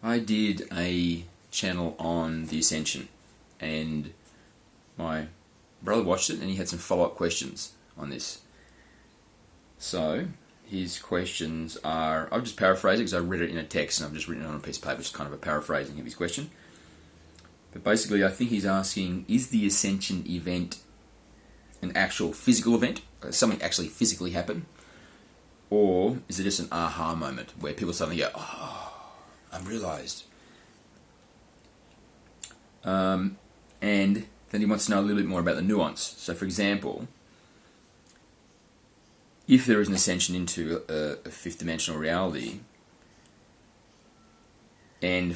I did a channel on the Ascension, and my brother watched it and he had some follow-up questions on this. So his questions are, I'll just paraphrase it because I read it in a text and I've just written it on a piece of paper. It's kind of a paraphrasing of his question. But basically I think he's asking, is the Ascension event an actual physical event? Something actually physically happen? Or is it just an aha moment where people suddenly go, oh, I've realised. And then he wants to know a little bit more about the nuance. So for example, if there is an ascension into a fifth dimensional reality, and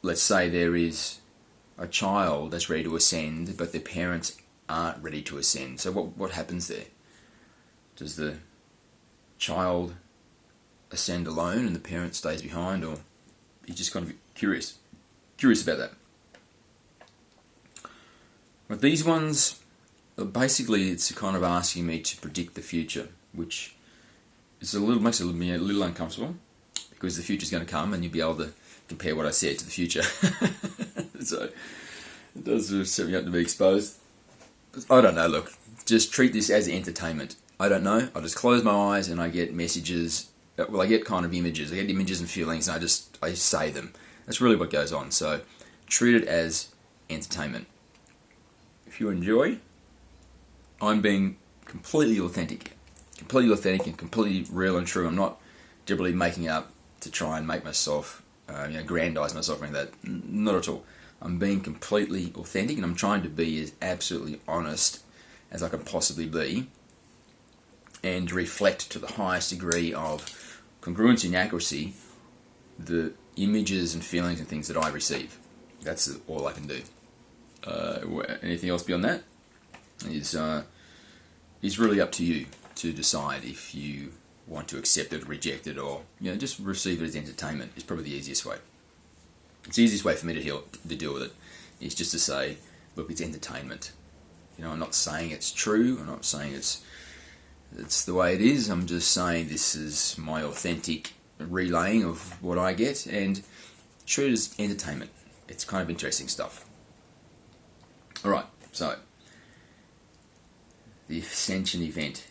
let's say there is a child that's ready to ascend, but their parents aren't ready to ascend. So what happens there? Does the child ascend alone and the parent stays behind, or he's just kind of curious about that? But these ones, basically, it's kind of asking me to predict the future, which is makes me a little uncomfortable, because the future's going to come and you'll be able to compare what I said to the future. So it does sort of set me up to be exposed. I don't know, look, just treat this as entertainment. I don't know, I just close my eyes and I get messages, well, I get kind of images. I get images and feelings and I say them. That's really what goes on. So treat it as entertainment. If you enjoy, I'm being completely authentic and completely real and true. I'm not deliberately making it up to try and make myself, aggrandise myself or anything like that. Not at all. I'm being completely authentic, and I'm trying to be as absolutely honest as I can possibly be, and reflect to the highest degree of congruency and accuracy the images and feelings and things that I receive. That's all I can do. Anything else beyond that is really up to you to decide if you want to accept it, reject it, or just receive it as entertainment. Is probably the easiest way. It's the easiest way for me to deal with it. Is just to say, look, it's entertainment. I'm not saying it's true. I'm not saying it's the way it is. I'm just saying this is my authentic relaying of what I get, and treat it as entertainment. It's kind of interesting stuff. Alright, so the Ascension event.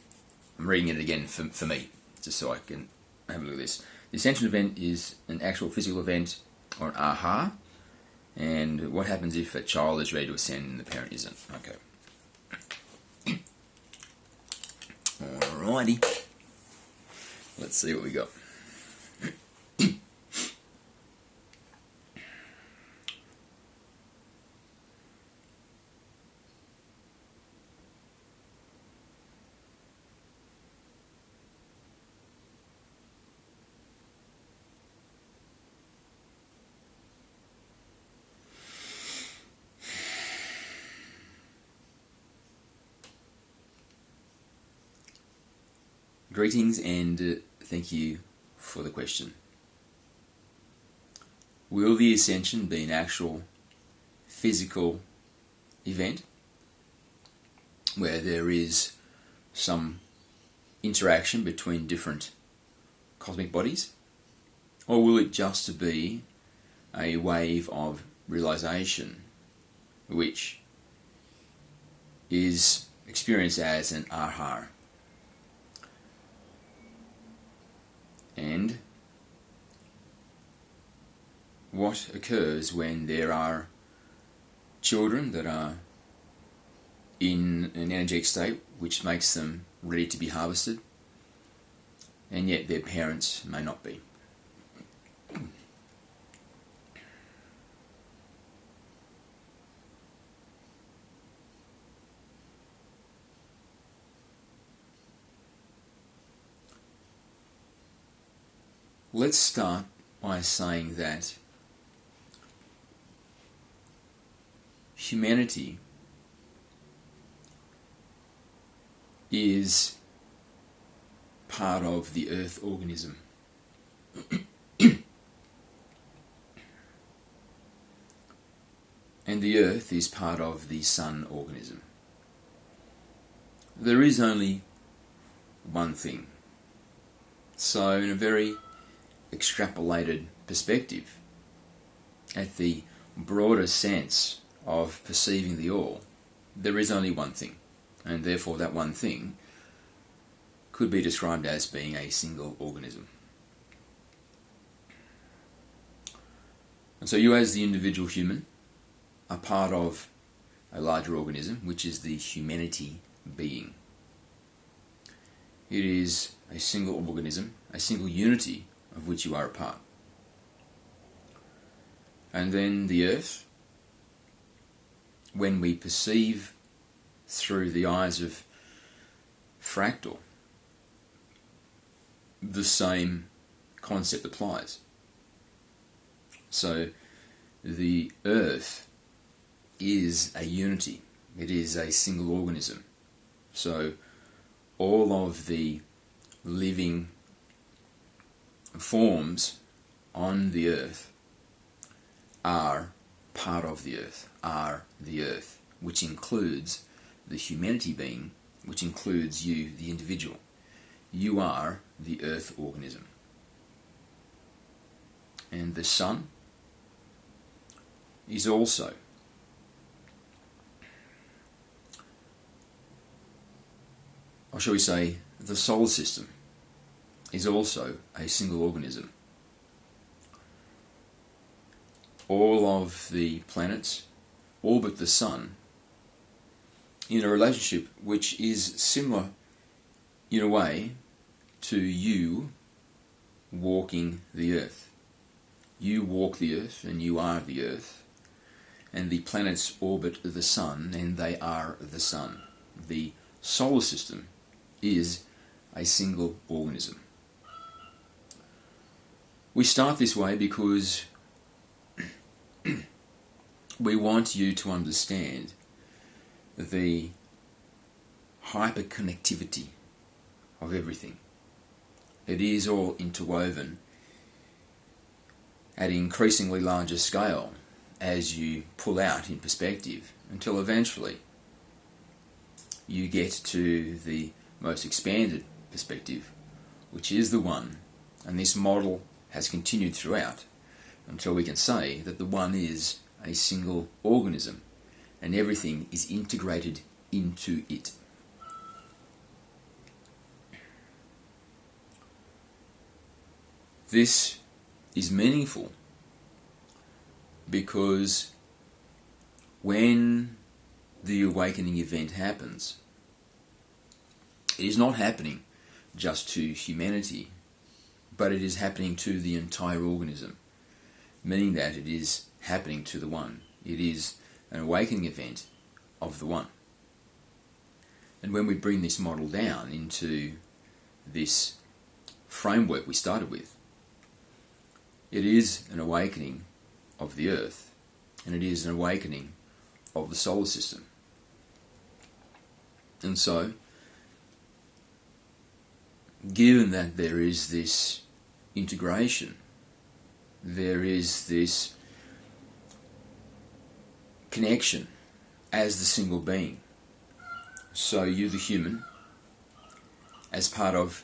I'm reading it again for me, just so I can have a look at this. The Ascension event is an actual physical event, or an aha, and what happens if a child is ready to ascend and the parent isn't? Okay. Alrighty. Let's see what we got. Greetings and thank you for the question. Will the Ascension be an actual physical event where there is some interaction between different cosmic bodies? Or will it just be a wave of realization which is experienced as an aha? And what occurs when there are children that are in an energetic state which makes them ready to be harvested, and yet their parents may not be? Let's start by saying that humanity is part of the Earth organism. And the Earth is part of the Sun organism. There is only one thing. So in a very extrapolated perspective, at the broader sense of perceiving the all, there is only one thing, and therefore that one thing could be described as being a single organism. And so you, as the individual human, are part of a larger organism, which is the humanity being. It is a single organism, a single unity of which you are a part. And then the earth, when we perceive through the eyes of fractal, the same concept applies. So the earth is a unity. It is a single organism. So all of the living forms on the earth are part of the earth, which includes the humanity being, which includes you, the individual. You are the earth organism. And the sun is also or shall we say, the solar system is also a single organism. All of the planets orbit the sun in a relationship which is similar in a way to you walking the earth. You walk the earth and you are the earth, and the planets orbit the sun and they are the sun. The solar system is a single organism. We start this way because we want you to understand the hyperconnectivity of everything. It is all interwoven at an increasingly larger scale as you pull out in perspective, until eventually you get to the most expanded perspective, which is the one, and this model has continued throughout until we can say that the one is a single organism and everything is integrated into it. This is meaningful because when the awakening event happens, it is not happening just to humanity, but it is happening to the entire organism, meaning that it is happening to the one. It is an awakening event of the one. And when we bring this model down into this framework we started with, it is an awakening of the earth, and it is an awakening of the solar system. And so, given that there is this integration, there is this connection as the single being, so you, the human, as part of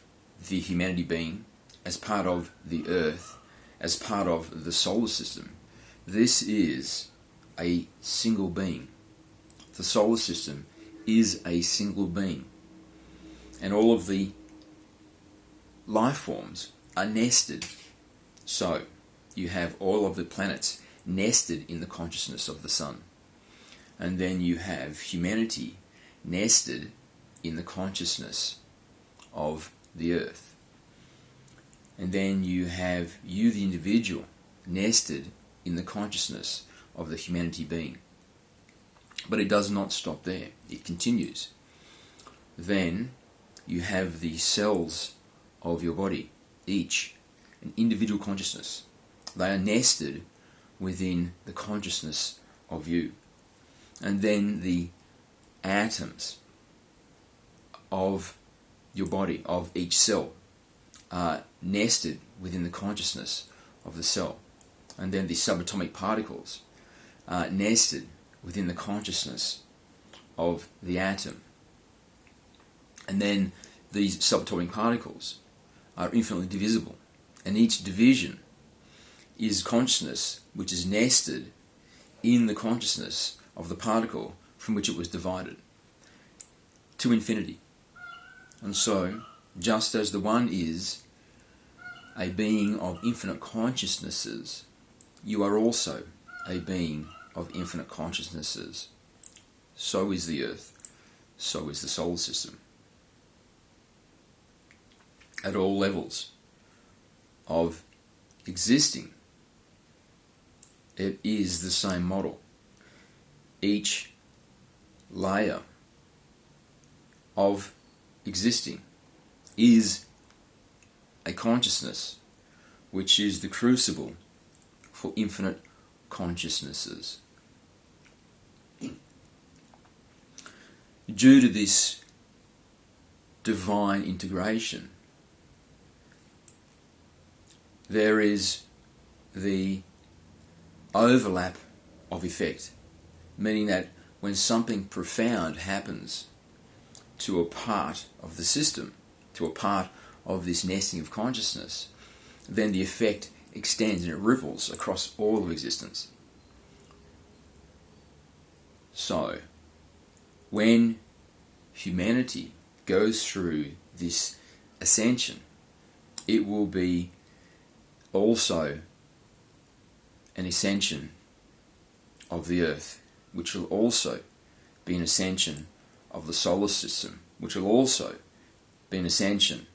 the humanity being, as part of the earth, as part of the solar system, this is a single being. The solar system is a single being, and all of the life forms are nested. So you have all of the planets nested in the consciousness of the sun, and then you have humanity nested in the consciousness of the earth, and then you have you, the individual, nested in the consciousness of the humanity being. But it does not stop there, it continues. Then you have the cells of your body, each an individual consciousness. They are nested within the consciousness of you. And then the atoms of your body, of each cell, are nested within the consciousness of the cell. And then the subatomic particles are nested within the consciousness of the atom. And then these subatomic particles are infinitely divisible, and each division is consciousness which is nested in the consciousness of the particle from which it was divided to infinity. And so, just as the one is a being of infinite consciousnesses, you are also a being of infinite consciousnesses. So is the earth, so is the solar system. At all levels of existing, it is the same model. Each layer of existing is a consciousness which is the crucible for infinite consciousnesses. Due to this divine integration, there is the overlap of effect, meaning that when something profound happens to a part of the system, to a part of this nesting of consciousness, then the effect extends and it ripples across all of existence. So, when humanity goes through this ascension, it will be also an ascension of the earth, which will also be an ascension of the solar system, which will also be an ascension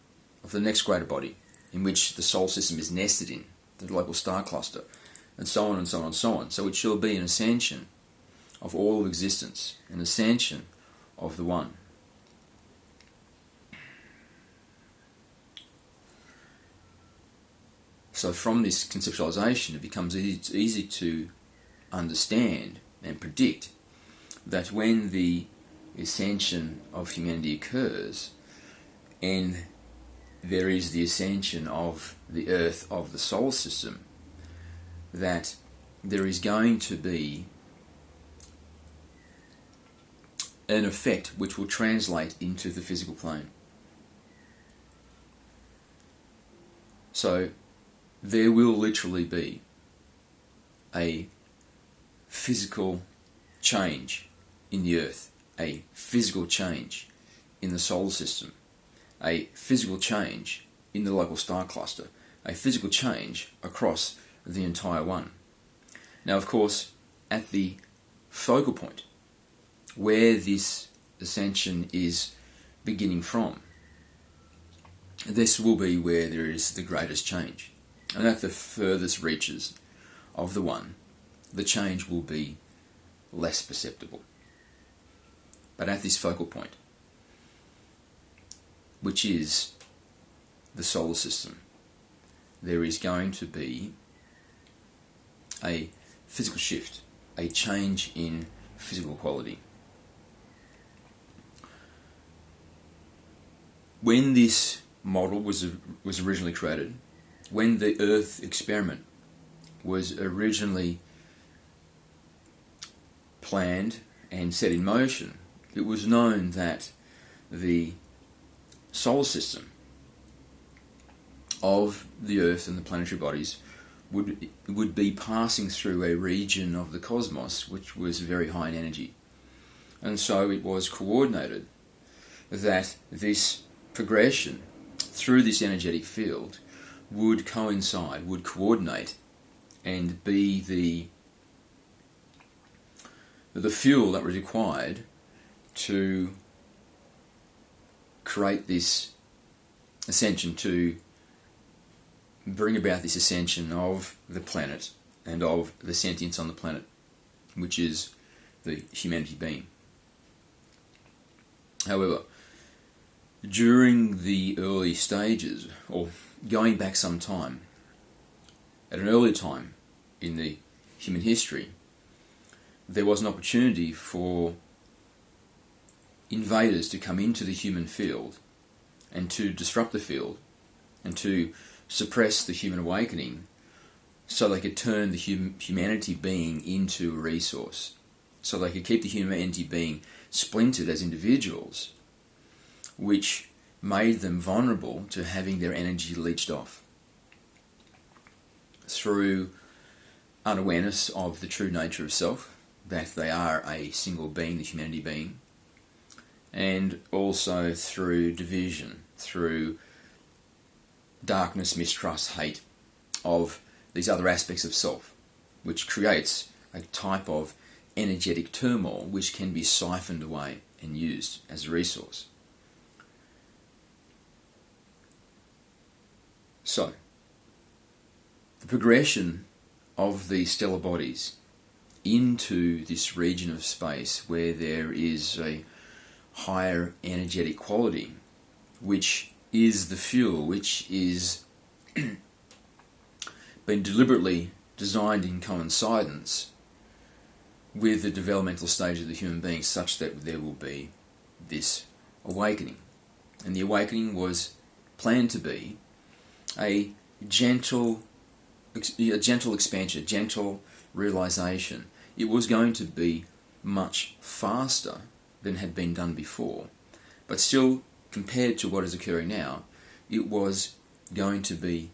of the next greater body, in which the solar system is nested in, the local star cluster, and so on and so on and so on. So it shall be an ascension of all of existence, an ascension of the One. So from this conceptualization, it becomes easy to understand and predict that when the ascension of humanity occurs, and there is the ascension of the Earth, of the solar system, that there is going to be an effect which will translate into the physical plane. So there will literally be a physical change in the Earth, a physical change in the solar system, a physical change in the local star cluster, a physical change across the entire One. Now, of course, at the focal point where this ascension is beginning from, this will be where there is the greatest change. And at the furthest reaches of the One, the change will be less perceptible. But at this focal point, which is the solar system, there is going to be a physical shift, a change in physical quality. When this model was originally created, when the Earth experiment was originally planned and set in motion, it was known that the solar system of the Earth and the planetary bodies would be passing through a region of the cosmos which was very high in energy. And so it was coordinated that this progression through this energetic field would coincide, would coordinate, and be the fuel that was required to create this ascension, to bring about this ascension of the planet and of the sentience on the planet, which is the humanity being. However, during the early stages, or going back some time, at an earlier time in the human history, there was an opportunity for invaders to come into the human field and to disrupt the field and to suppress the human awakening so they could turn the humanity being into a resource, so they could keep the humanity being splintered as individuals, which made them vulnerable to having their energy leached off. through unawareness of the true nature of self, that they are a single being, the humanity being, and also through division, through darkness, mistrust, hate of these other aspects of self, which creates a type of energetic turmoil which can be siphoned away and used as a resource. So, the progression of these stellar bodies into this region of space where there is a higher energetic quality, which is the fuel, which is been deliberately designed in coincidence with the developmental stage of the human being, such that there will be this awakening. And the awakening was planned to be a gentle expansion, a gentle realization. It was going to be much faster than had been done before, but still, compared to what is occurring now, it was going to be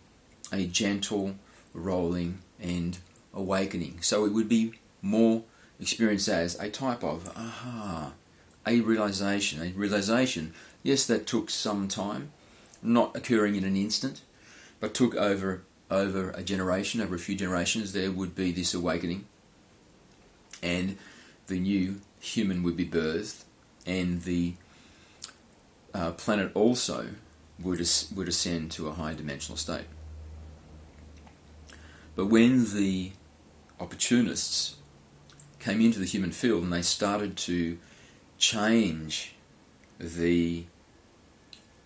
a gentle rolling and awakening. So it would be more experienced as a type of a realization. Yes, that took some time, not occurring in an instant, but took over a generation, over a few generations. There would be this awakening, and the new human would be birthed, and the planet also would ascend to a higher dimensional state. But when the opportunists came into the human field and they started to change the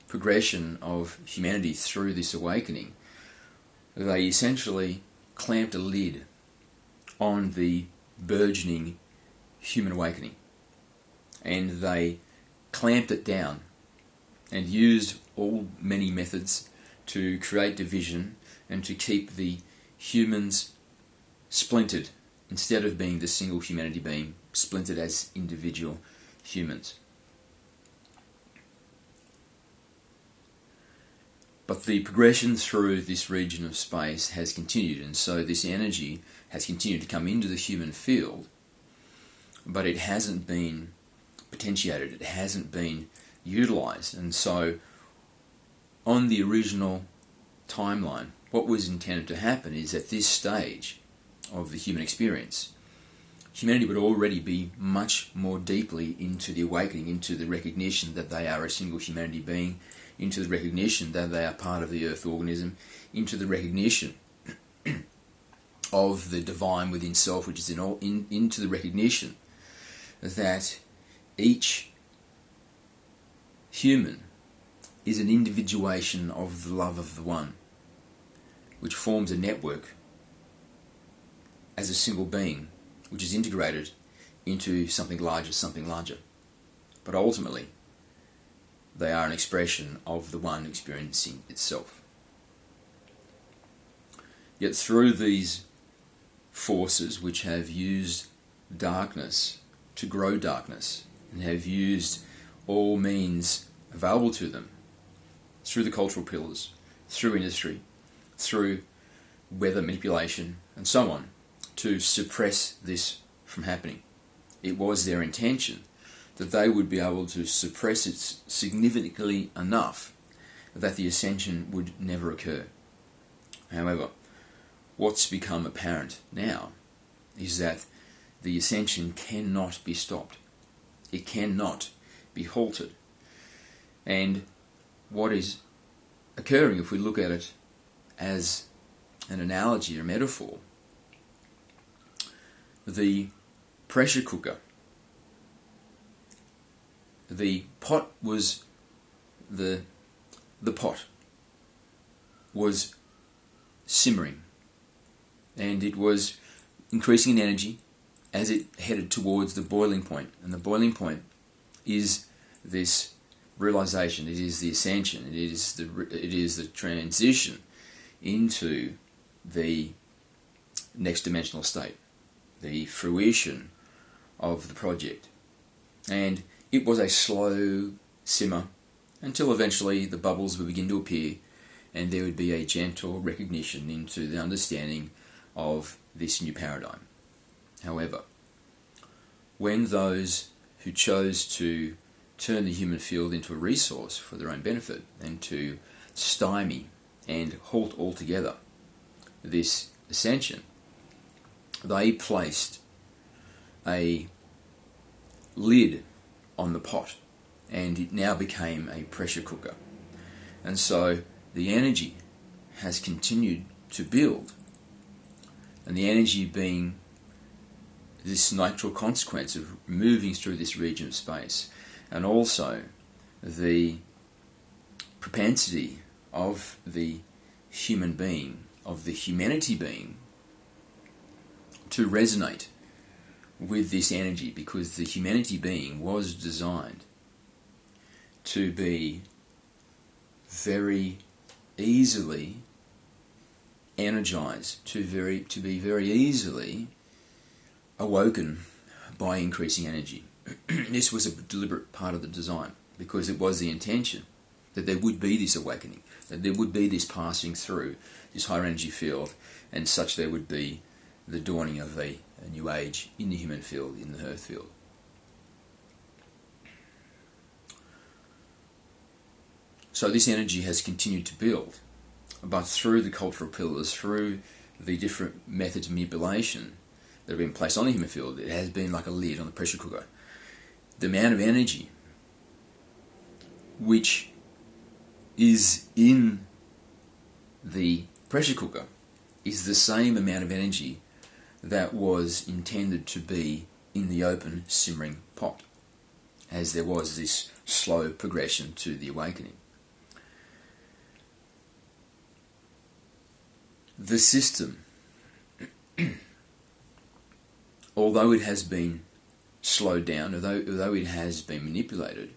progression of humanity through this awakening, they essentially clamped a lid on the burgeoning human awakening, and they clamped it down and used many methods to create division and to keep the humans splintered, instead of being the single humanity being splintered as individual humans. But the progression through this region of space has continued, and so this energy has continued to come into the human field, but it hasn't been potentiated, it hasn't been utilized. And so on the original timeline, what was intended to happen is, at this stage of the human experience, humanity would already be much more deeply into the awakening, into the recognition that they are a single humanity being, into the recognition that they are part of the earth organism, into the recognition of the divine within self, which is into the recognition that each human is an individuation of the love of the one, which forms a network as a single being, which is integrated into something larger. But ultimately, they are an expression of the one experiencing itself. Yet through these forces which have used darkness to grow darkness, and have used all means available to them, through the cultural pillars, through industry, through weather manipulation, and so on, to suppress this from happening. It was their intention that they would be able to suppress it significantly enough that the ascension would never occur. However, what's become apparent now is that the ascension cannot be stopped. It cannot be halted. And what is occurring, if we look at it as an analogy or metaphor, the pressure cooker, the pot was the pot was simmering, and it was increasing in energy as it headed towards the boiling point. And the boiling point is this realization, it is the ascension, it is the transition into the next dimensional state, the fruition of the project. And it was a slow simmer until eventually the bubbles would begin to appear, and there would be a gentle recognition into the understanding of this new paradigm. However, when those who chose to turn the human field into a resource for their own benefit and to stymie and halt altogether this ascension, they placed a lid on the pot, and it now became a pressure cooker. And so the energy has continued to build, and the energy being this natural consequence of moving through this region of space, and also the propensity of the human being, of the humanity being, to resonate with this energy, because the humanity being was designed to be very easily energized, to be very easily awoken by increasing energy. This was a deliberate part of the design, because it was the intention that there would be this awakening, that there would be this passing through this higher energy field, and such there would be the dawning of a new age in the human field, in the earth field. So this energy has continued to build, but through the cultural pillars, through the different methods of manipulation that have been placed on the human field, it has been like a lid on the pressure cooker. The amount of energy which is in the pressure cooker is the same amount of energy that was intended to be in the open simmering pot, as there was this slow progression to the awakening. The system, although it has been slowed down, although it has been manipulated,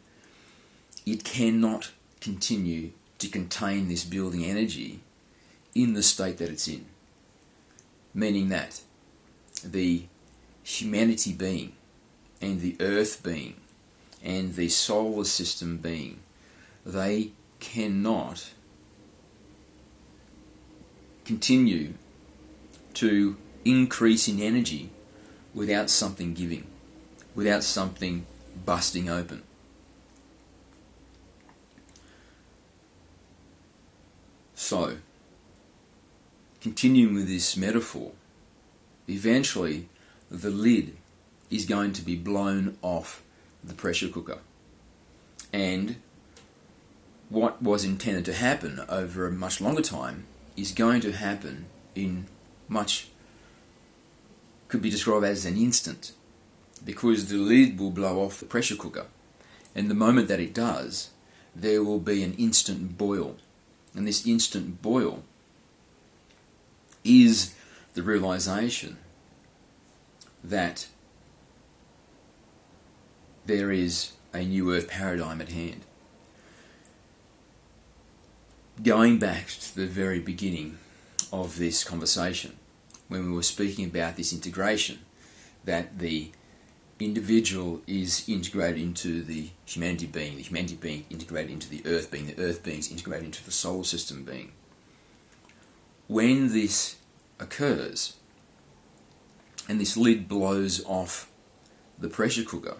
it cannot continue to contain this building energy in the state that it's in. Meaning that the humanity being, and the earth being, and the solar system being, they cannot continue to increase in energy without something giving, without something busting open. So, continuing with this metaphor, eventually the lid is going to be blown off the pressure cooker. And what was intended to happen over a much longer time is going to happen in could be described as an instant, because the lid will blow off the pressure cooker, and the moment that it does, there will be an instant boil, and this instant boil is the realization that there is a new earth paradigm at hand. Going back to the very beginning of this conversation, when we were speaking about this integration, that the individual is integrated into the humanity being integrated into the earth being is integrated into the solar system being. When this occurs, and this lid blows off the pressure cooker,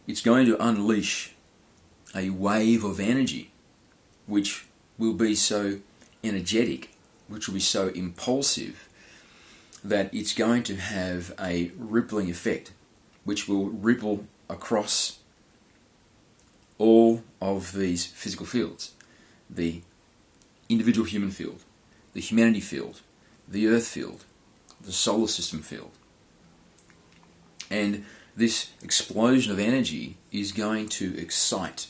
it's going to unleash a wave of energy which will be so energetic, which will be so impulsive, that it's going to have a rippling effect which will ripple across all of these physical fields. The individual human field, the humanity field, the earth field, the solar system field. And this explosion of energy is going to excite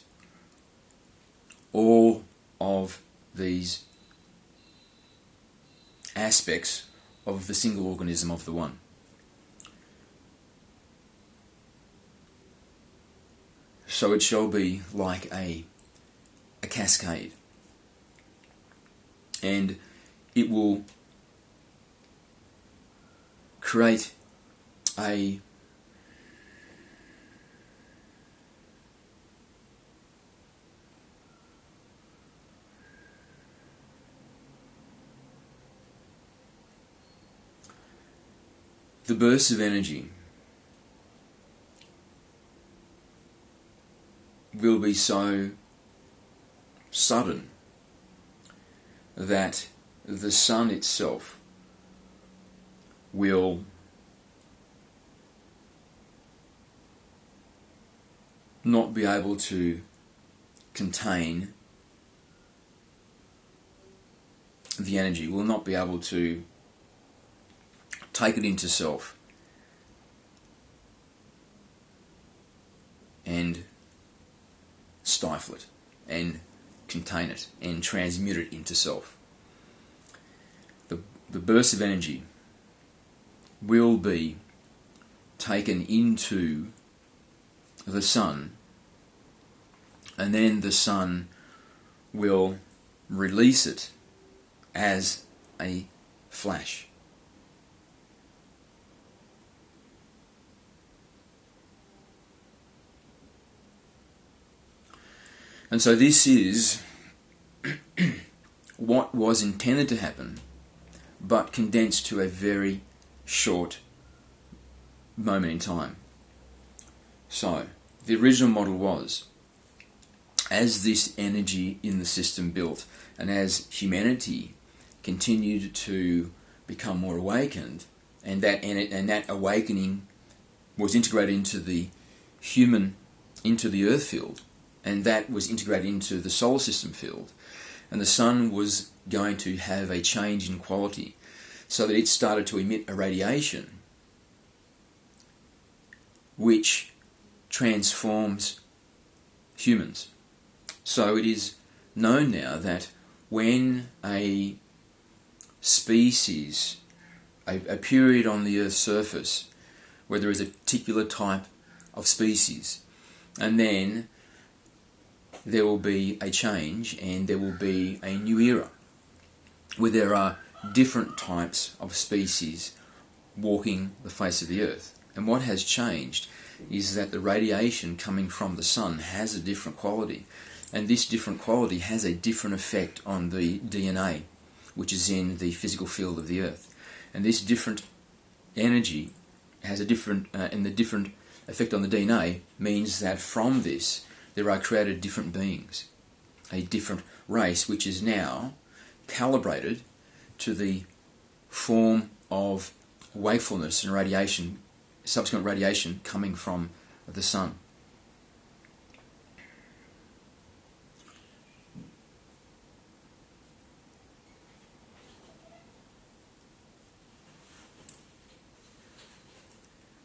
all of these aspects of the single organism of the one. So it shall be like a cascade, and it will create a the bursts of energy will be so sudden that the sun itself will not be able to contain the energy, will not be able to take it into self and stifle it and contain it and transmute it into self. The burst of energy will be taken into the sun, and then the sun will release it as a flash. And so this is what was intended to happen, but condensed to a very short moment in time. So, the original model was, as this energy in the system built, and as humanity continued to become more awakened, and that awakening was integrated into the earth field, and that was integrated into the solar system field, and the sun was going to have a change in quality, so that it started to emit a radiation which transforms humans. So it is known now that when a species, a period on the Earth's surface, where there is a particular type of species, and then there will be a change and there will be a new era, where there are different types of species walking the face of the Earth. And what has changed is that the radiation coming from the sun has a different quality, and this different quality has a different effect on the DNA, which is in the physical field of the Earth. And this different energy has a different, and the different effect on the DNA means that from this there are created different beings, a different race which is now calibrated to the form of wakefulness and radiation, subsequent radiation coming from the sun.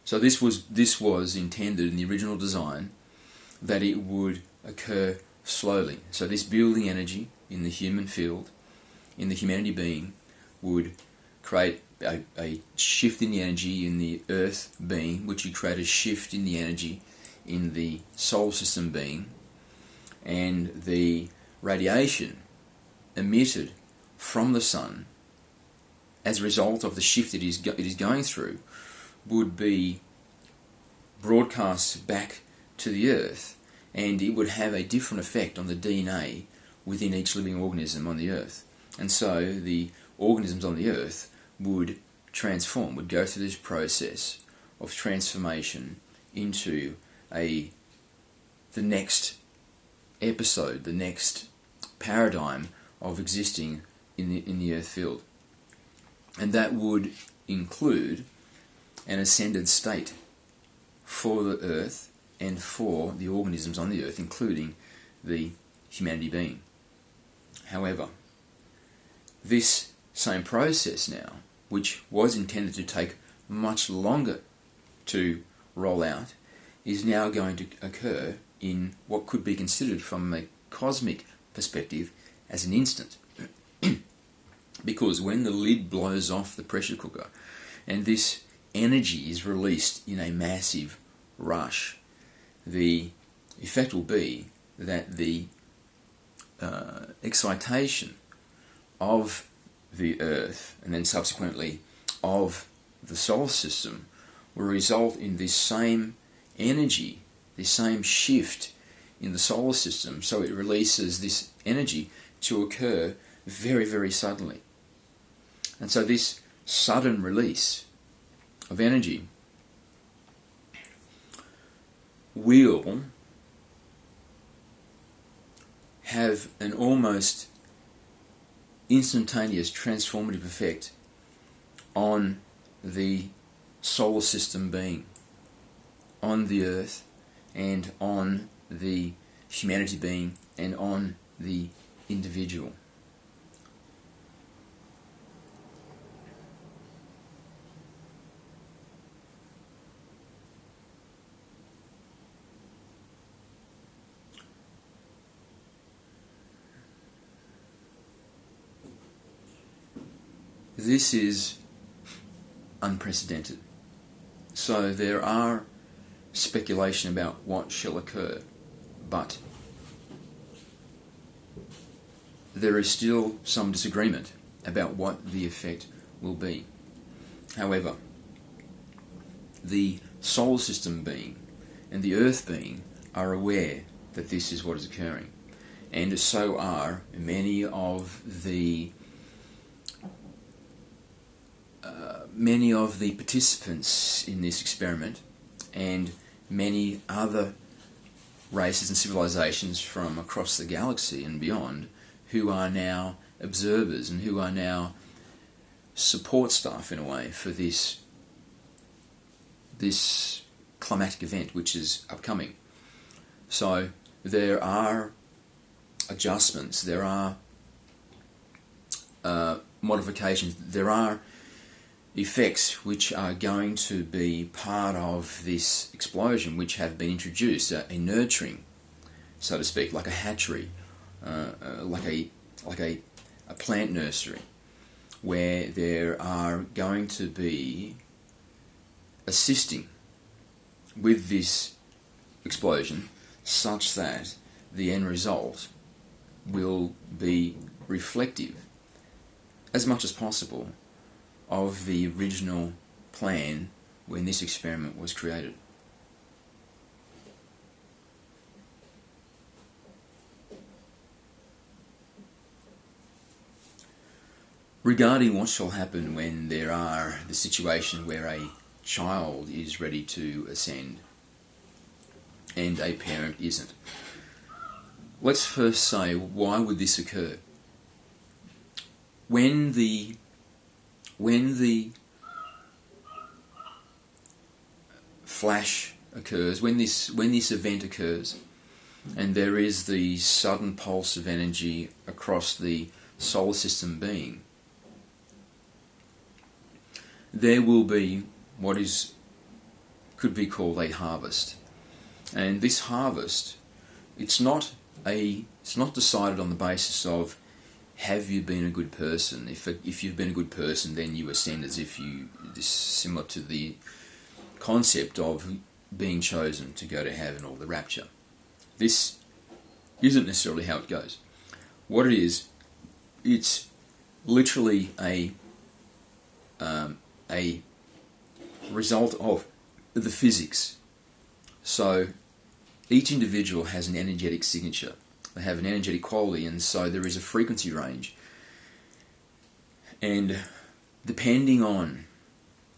So this was intended in the original design that it would occur slowly. So this building energy in the human field, in the humanity being, would create a shift in the energy in the earth being, which would create a shift in the energy in the solar system being, and the radiation emitted from the sun as a result of the shift it is going through would be broadcast back to the earth, and it would have a different effect on the DNA within each living organism on the earth. And so the organisms on the earth would transform, would go through this process of transformation into the next episode, the next paradigm of existing in the earth field. And that would include an ascended state for the earth and for the organisms on the earth, including the humanity being. However, this same process now, which was intended to take much longer to roll out, is now going to occur in what could be considered from a cosmic perspective as an instant. Because when the lid blows off the pressure cooker and this energy is released in a massive rush, the effect will be that the excitation of the Earth and then subsequently of the solar system will result in this same energy, this same shift in the solar system. So it releases this energy to occur very, very suddenly. And so this sudden release of energy will have an almost instantaneous transformative effect on the solar system being, on the earth, and on the humanity being, and on the individual. This is unprecedented. So there are speculation about what shall occur, but there is still some disagreement about what the effect will be. However, the solar system being and the earth being are aware that this is what is occurring, and so are many of the participants in this experiment, and many other races and civilizations from across the galaxy and beyond, who are now observers and who are now support staff in a way for this climatic event which is upcoming. So there are adjustments, there are modifications, there are effects which are going to be part of this explosion, which have been introduced, a nurturing, so to speak, like a hatchery, like a plant nursery, where there are going to be assisting with this explosion such that the end result will be reflective as much as possible of the original plan when this experiment was created. Regarding what shall happen when there are the situation where a child is ready to ascend and a parent isn't, let's first say, why would this occur? When the flash occurs, when this event occurs, and there is the sudden pulse of energy across the solar system being, there will be what could be called a harvest. And this harvest, it's not decided on the basis of, have you been a good person? If you've been a good person, then you ascend, as if this similar to the concept of being chosen to go to heaven or the rapture. This isn't necessarily how it goes. What it is, it's literally a result of the physics. So each individual has an energetic signature. They have an energetic quality, and so there is a frequency range. And depending on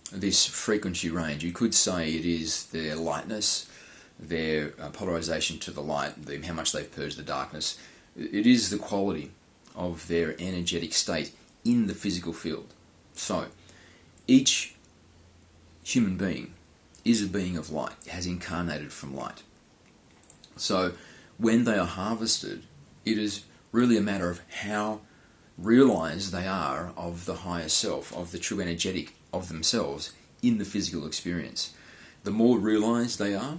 this frequency range, you could say it is their lightness, their polarization to the light, how much they've purged the darkness. It is the quality of their energetic state in the physical field. So each human being is a being of light, has incarnated from light. So when they are harvested, it is really a matter of how realized they are of the higher self, of the true energetic of themselves in the physical experience. The more realized they are,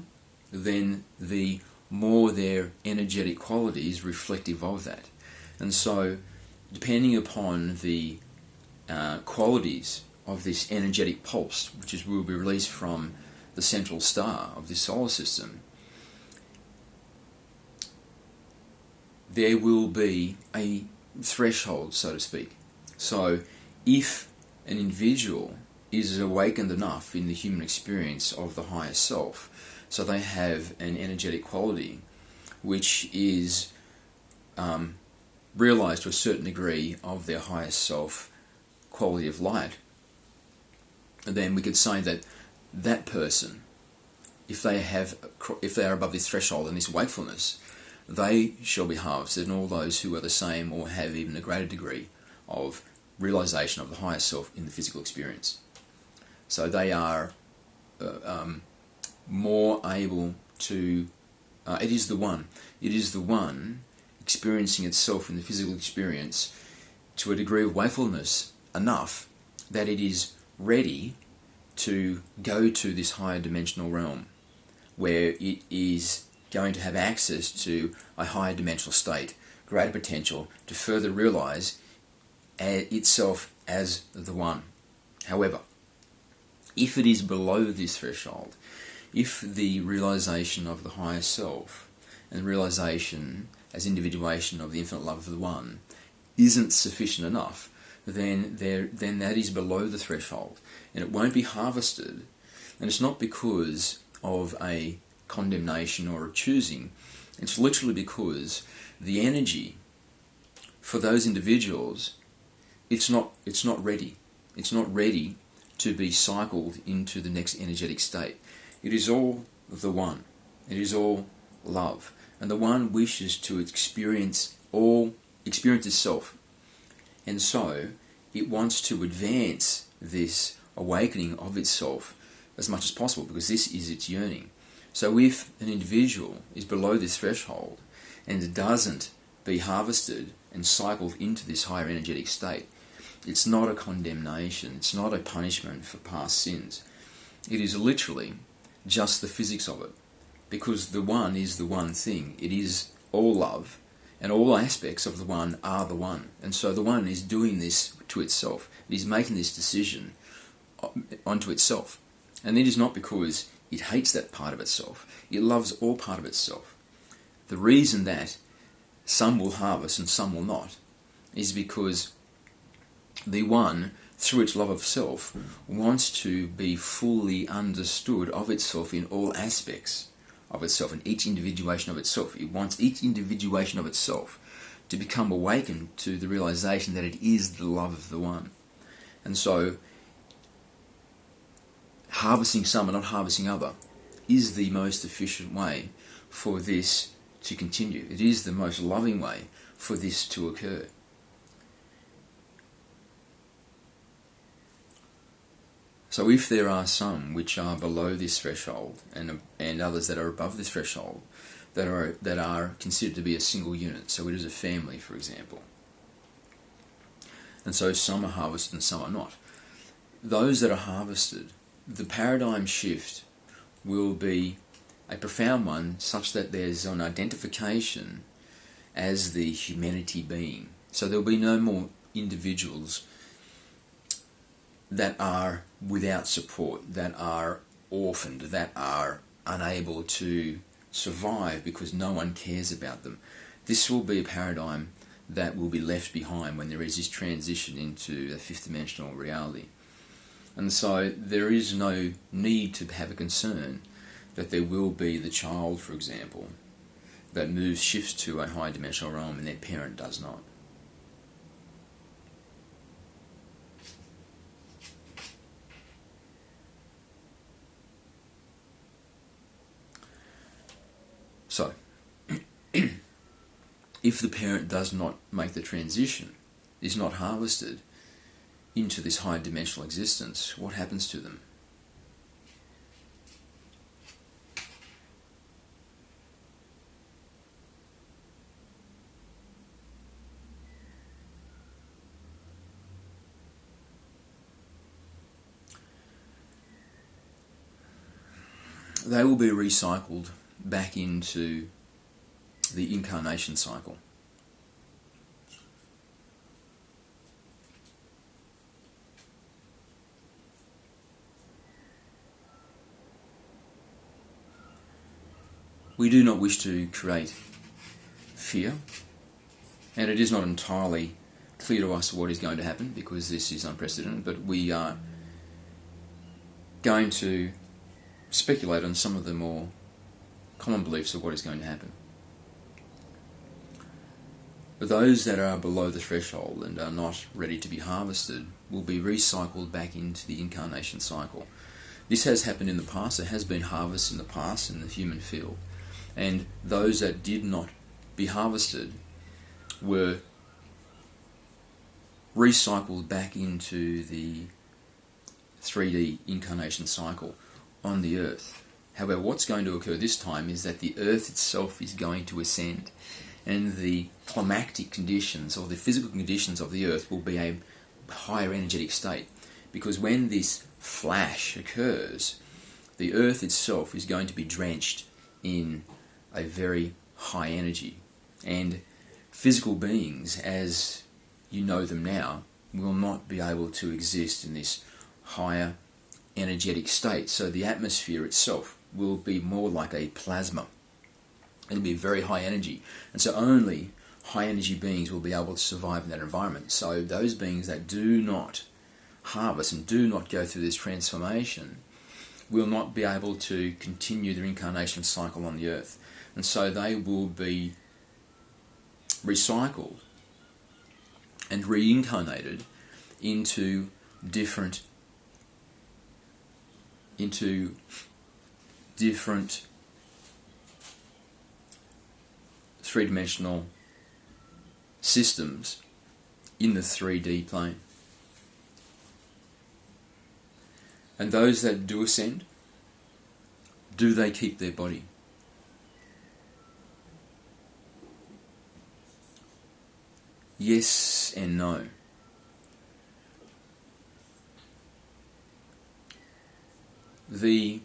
then the more their energetic quality is reflective of that. And so, depending upon the qualities of this energetic pulse, which will be released from the central star of this solar system, there will be a threshold, so to speak. So if an individual is awakened enough in the human experience of the higher self, so they have an energetic quality which is realized to a certain degree of their higher self quality of light, then we could say that that person, if they are above this threshold and this wakefulness, they shall be harvested, and all those who are the same or have even a greater degree of realization of the higher self in the physical experience. So they are more able to. It is the one experiencing itself in the physical experience to a degree of wakefulness enough that it is ready to go to this higher dimensional realm, where it is going to have access to a higher dimensional state, greater potential to further realize itself as the one. However, if it is below this threshold, if the realization of the higher self and realization as individuation of the infinite love of the one isn't sufficient enough, then that is below the threshold, and it won't be harvested. And it's not because of a condemnation or a choosing. It's literally because the energy for those individuals, it's not ready. It's not ready to be cycled into the next energetic state. It is all the one. It is all love. And the one wishes to experience itself. And so it wants to advance this awakening of itself as much as possible, because this is its yearning. So if an individual is below this threshold and it doesn't be harvested and cycled into this higher energetic state, it's not a condemnation, it's not a punishment for past sins. It is literally just the physics of it, because the one is the one thing. It is all love, and all aspects of the one are the one. And so the one is doing this to itself. It is making this decision onto itself. And it is not because it hates that part of itself. It loves all part of itself. The reason that some will harvest and some will not is because the one, through its love of self, wants to be fully understood of itself in all aspects of itself, and each individuation of itself. It wants each individuation of itself to become awakened to the realization that it is the love of the one. And so harvesting some and not harvesting other is the most efficient way for this to continue. It is the most loving way for this to occur. So if there are some which are below this threshold and others that are above this threshold, that are considered to be a single unit, so it is a family, for example, and so some are harvested and some are not, those that are harvested, the paradigm shift will be a profound one, such that there's an identification as the humanity being. So there'll be no more individuals that are without support, that are orphaned, that are unable to survive because no one cares about them. This will be a paradigm that will be left behind when there is this transition into a fifth dimensional reality. And so there is no need to have a concern that there will be the child, for example, that shifts to a high dimensional realm and their parent does not. So, if the parent does not make the transition, is not harvested into this high dimensional existence, what happens to them? They will be recycled back into the incarnation cycle. We do not wish to create fear, and it is not entirely clear to us what is going to happen because this is unprecedented, but we are going to speculate on some of the more common beliefs of what is going to happen. those that are below the threshold and are not ready to be harvested will be recycled back into the incarnation cycle. This has happened in the past. There has been harvests in the past in the human field, and those that did not be harvested were recycled back into the 3D incarnation cycle on the earth. However, what's going to occur this time is that the earth itself is going to ascend, and the climactic conditions or the physical conditions of the earth will be a higher energetic state, because when this flash occurs, the earth itself is going to be drenched in a very high energy, and physical beings as you know them now will not be able to exist in this higher energetic state. So the atmosphere itself will be more like a plasma. It'll be very high energy, and so only high energy beings will be able to survive in that environment. So those beings that do not harvest and do not go through this transformation will not be able to continue their incarnation cycle on the earth, and so they will be recycled and reincarnated into different three-dimensional systems in the 3D plane. And those that do ascend, do they keep their body? Yes and no. There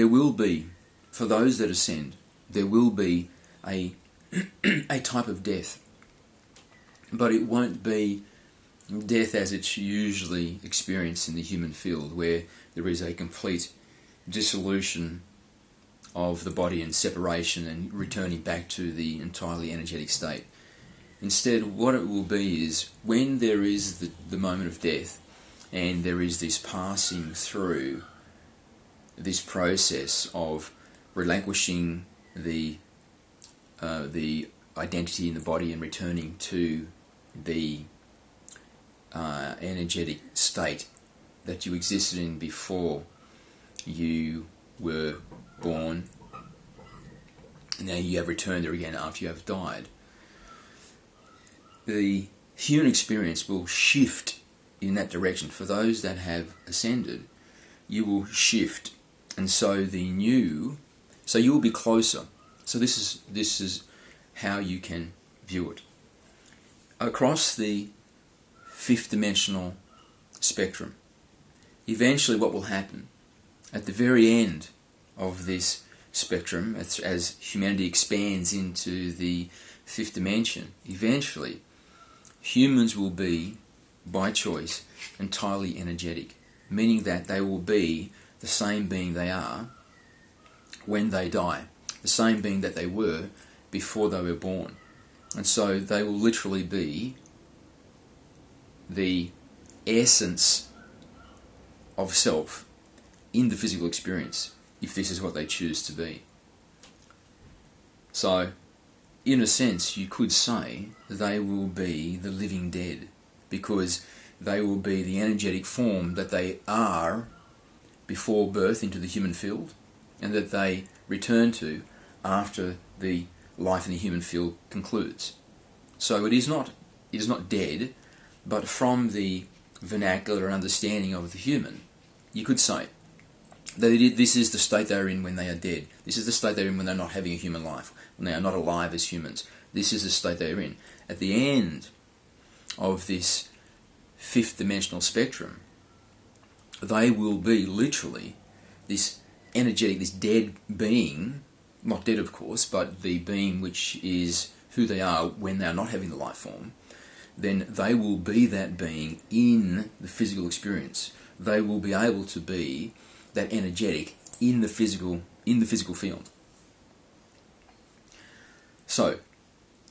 will be, for those that ascend, there will be a a type of death, but it won't be death as it's usually experienced in the human field, where there is a complete dissolution of the body and separation and returning back to the entirely energetic state. Instead, what it will be is when there is the moment of death and there is this passing through this process of relinquishing the identity in the body and returning to the energetic state that you existed in before you were born. Now you have returned there again after you have died. The human experience will shift in that direction. For those that have ascended, you will shift, and so you will be closer. So this is how you can view it. Across the fifth dimensional spectrum, eventually what will happen at the very end of this spectrum, as humanity expands into the fifth dimension, eventually humans will be, by choice, entirely energetic, meaning that they will be the same being they are when they die, the same being that they were before they were born. And so they will literally be the essence of self in the physical experience, if this is what they choose to be. So, in a sense, you could say they will be the living dead, because they will be the energetic form that they are before birth into the human field, and that they return to after the life in the human field concludes. So it is not dead, but from the vernacular and understanding of the human, you could say that this is the state they are in when they are dead. This is the state they're in when they're not having a human life, when they are not alive as humans. This is the state they're in. At the end of this fifth dimensional spectrum, they will be literally this energetic, this dead being, not dead of course, but the being which is who they are when they are not having the life form. Then they will be that being in the physical experience. They will be able to be that energetic in the physical field. So,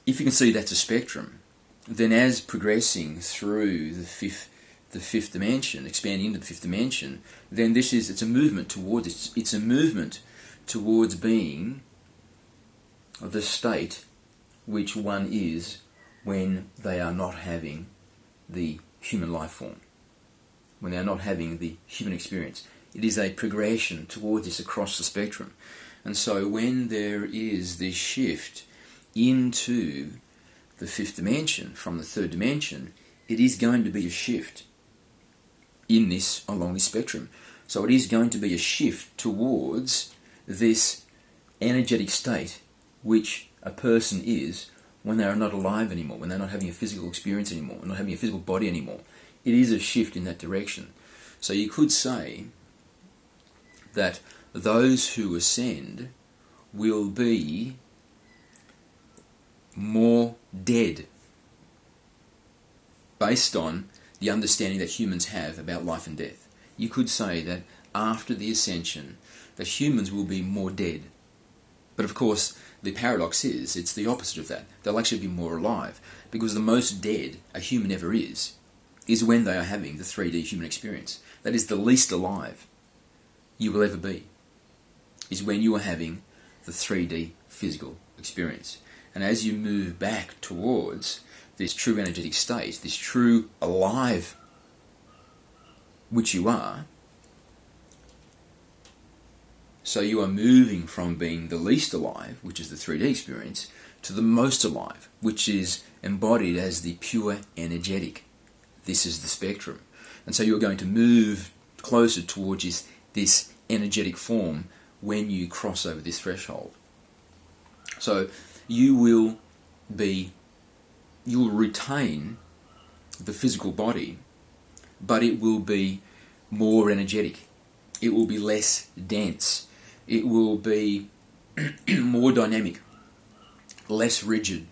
if you can see that's a spectrum, then as progressing through the fifth dimension, expanding into the fifth dimension, then it's a movement towards being the state which one is when they are not having the human life form, when they are not having the human experience. It is a progression towards this across the spectrum. And so when there is this shift into the fifth dimension from the third dimension, it is going to be a shift in this, along this spectrum. So it is going to be a shift towards this energetic state which a person is when they are not alive anymore, when they're not having a physical experience anymore, not having a physical body anymore. It is a shift in that direction. So you could say that those who ascend will be more dead based on the understanding that humans have about life and death. You could say that after the ascension, that humans will be more dead. But of course, the paradox is, it's the opposite of that. They'll actually be more alive, because the most dead a human ever is when they are having the 3D human experience. That is the least alive you will ever be, is when you are having the 3D physical experience. And as you move back towards this true energetic state, this true alive which you are, so you are moving from being the least alive, which is the 3D experience, to the most alive, which is embodied as the pure energetic. This is the spectrum. And so you're going to move closer towards this energetic form when you cross over this threshold. So you will retain the physical body, but it will be more energetic. It will be less dense. It will be more dynamic, less rigid,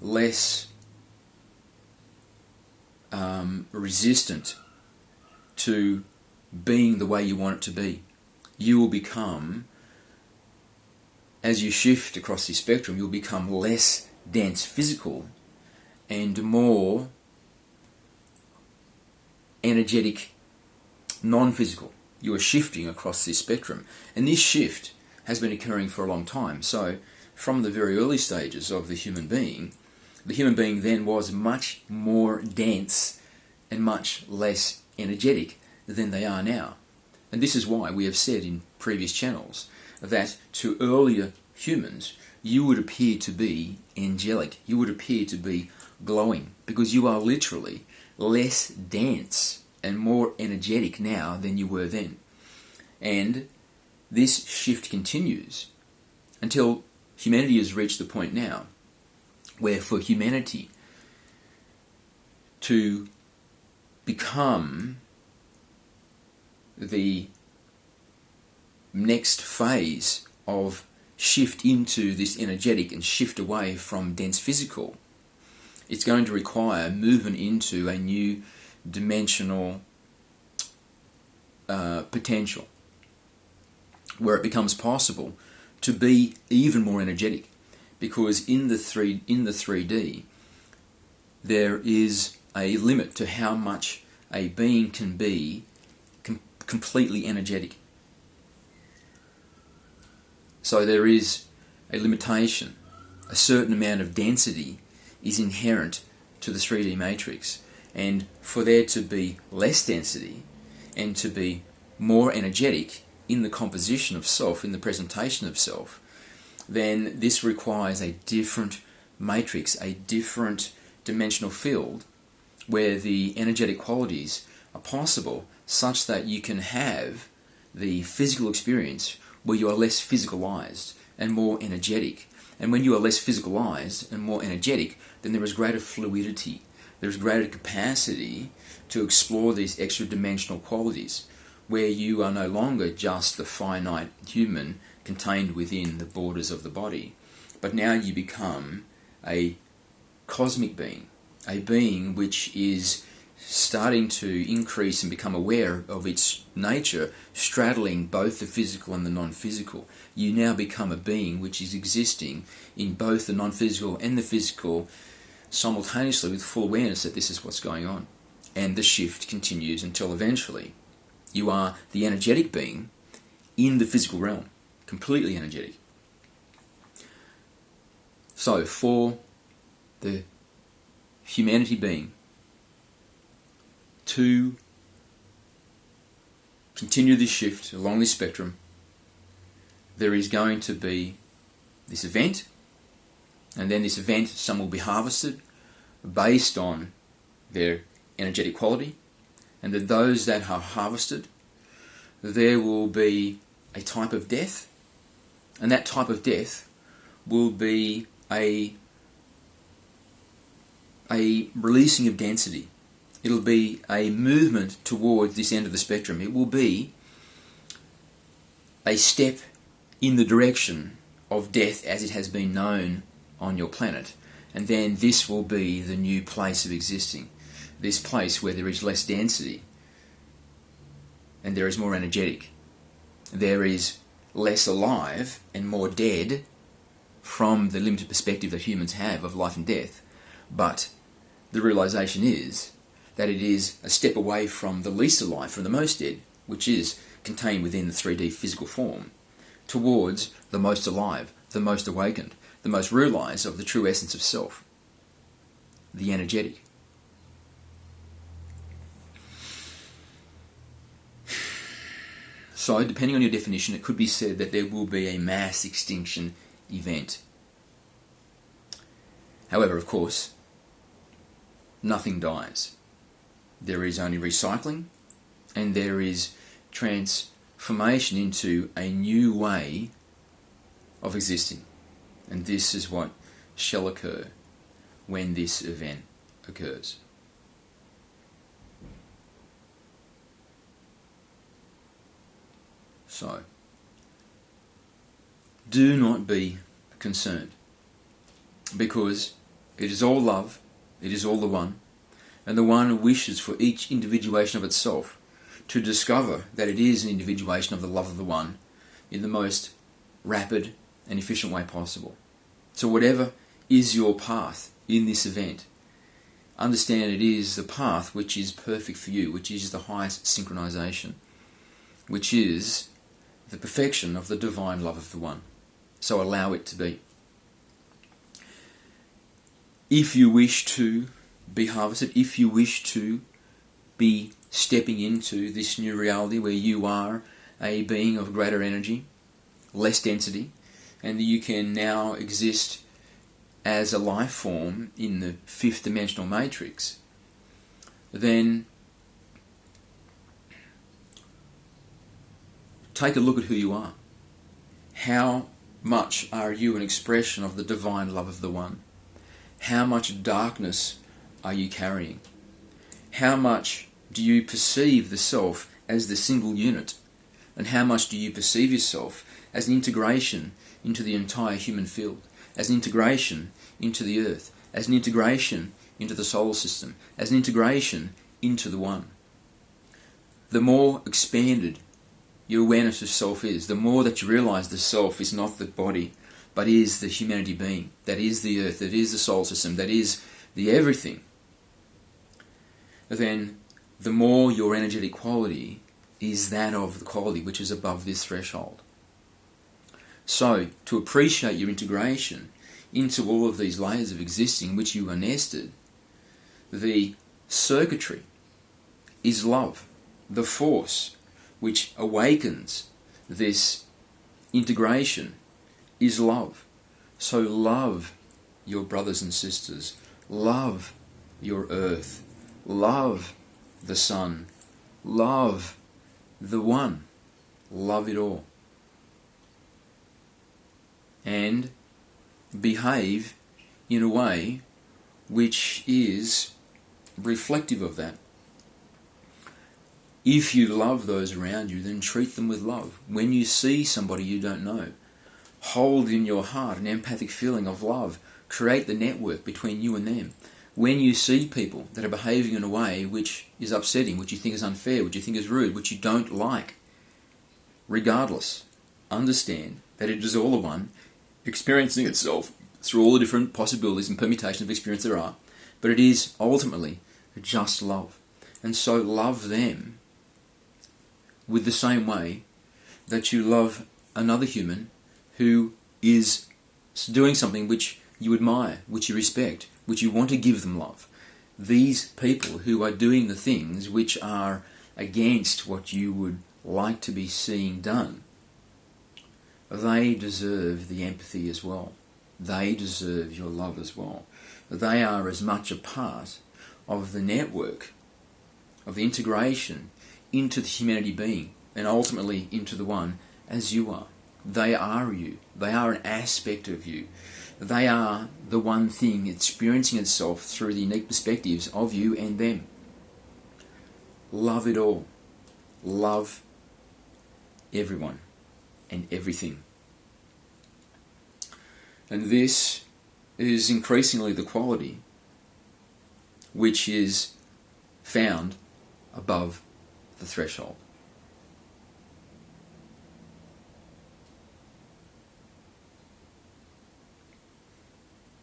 less resistant to being the way you want it to be. You will become, as you shift across the spectrum, you'll become less dense physical and more energetic non-physical. You are shifting across this spectrum. And this shift has been occurring for a long time. So from the very early stages of the human being then was much more dense and much less energetic than they are now. And this is why we have said in previous channels that to earlier humans, you would appear to be angelic. You would appear to be glowing, because you are literally less dense and more energetic now than you were then. And this shift continues until humanity has reached the point now where for humanity to become the next phase of shift into this energetic and shift away from dense physical, it's going to require movement into a new dimensional potential, where it becomes possible to be even more energetic, because in the 3D there is a limit to how much a being can be completely energetic. So there is a limitation. A certain amount of density is inherent to the 3D matrix, and for there to be less density and to be more energetic in the composition of self, in the presentation of self, then this requires a different matrix, a different dimensional field where the energetic qualities are possible, such that you can have the physical experience where you are less physicalized and more energetic. And when you are less physicalized and more energetic, then there is greater fluidity, there is greater capacity to explore these extra dimensional qualities, where you are no longer just the finite human contained within the borders of the body, but now you become a cosmic being, a being which is starting to increase and become aware of its nature, straddling both the physical and the non-physical. You now become a being which is existing in both the non-physical and the physical simultaneously, with full awareness that this is what's going on. And the shift continues until eventually you are the energetic being in the physical realm, completely energetic. So for the humanity being to continue this shift along this spectrum, there is going to be this event, and then this event, some will be harvested based on their energetic quality, and that those that are harvested, there will be a type of death, and that type of death will be a releasing of density. It'll be a movement towards this end of the spectrum. It will be a step in the direction of death as it has been known on your planet. And then this will be the new place of existing. This place where there is less density and there is more energetic. There is less alive and more dead from the limited perspective that humans have of life and death. But the realization is that it is a step away from the least alive, from the most dead, which is contained within the 3D physical form, towards the most alive, the most awakened, the most realized of the true essence of self, the energetic. So, depending on your definition, it could be said that there will be a mass extinction event. However, of course, nothing dies. There is only recycling, and there is transformation into a new way of existing. And this is what shall occur when this event occurs. So, do not be concerned, because it is all love, it is all the one, and the one wishes for each individuation of itself to discover that it is an individuation of the love of the one in the most rapid and efficient way possible. So whatever is your path in this event, understand it is the path which is perfect for you, which is the highest synchronization, which is the perfection of the divine love of the one. So allow it to be. If you wish to be harvested, if you wish to be stepping into this new reality where you are a being of greater energy, less density, and you can now exist as a life form in the fifth dimensional matrix, then take a look at who you are. How much are you an expression of the divine love of the one? How much darkness are you carrying? How much do you perceive the self as the single unit? And how much do you perceive yourself as an integration into the entire human field, as an integration into the earth, as an integration into the solar system, as an integration into the one? The more expanded your awareness of self is, the more that you realize the self is not the body, but is the humanity being, that is the earth, that is the solar system, that is the everything, then the more your energetic quality is that of the quality which is above this threshold. So, to appreciate your integration into all of these layers of existing which you are nested, the circuitry is love, the force which awakens this integration is love. So love your brothers and sisters, love your earth, love the sun, love the one, love it all. And behave in a way which is reflective of that. If you love those around you, then treat them with love. When you see somebody you don't know, hold in your heart an empathic feeling of love. Create the network between you and them. When you see people that are behaving in a way which is upsetting, which you think is unfair, which you think is rude, which you don't like, regardless, understand that it is all the one, experiencing itself through all the different possibilities and permutations of experience there are, but it is ultimately just love. And so love them with the same way that you love another human who is doing something which you admire, which you respect, which you want to give them love. These people who are doing the things which are against what you would like to be seeing done, they deserve the empathy as well. They deserve your love as well. They are as much a part of the network, of the integration into the humanity being, and ultimately into the one as you are. They are you. They are an aspect of you. They are the one thing experiencing itself through the unique perspectives of you and them. Love it all. Love everyone and everything. And this is increasingly the quality which is found above the threshold.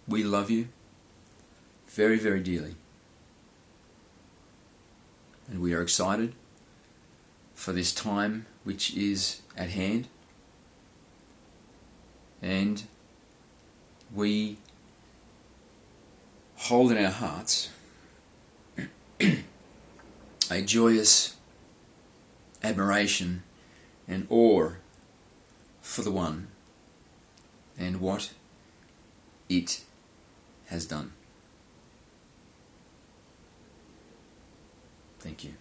We love you very, very dearly. And we are excited for this time which is at hand. And we hold in our hearts a joyous admiration and awe for the one and what it has done. Thank you.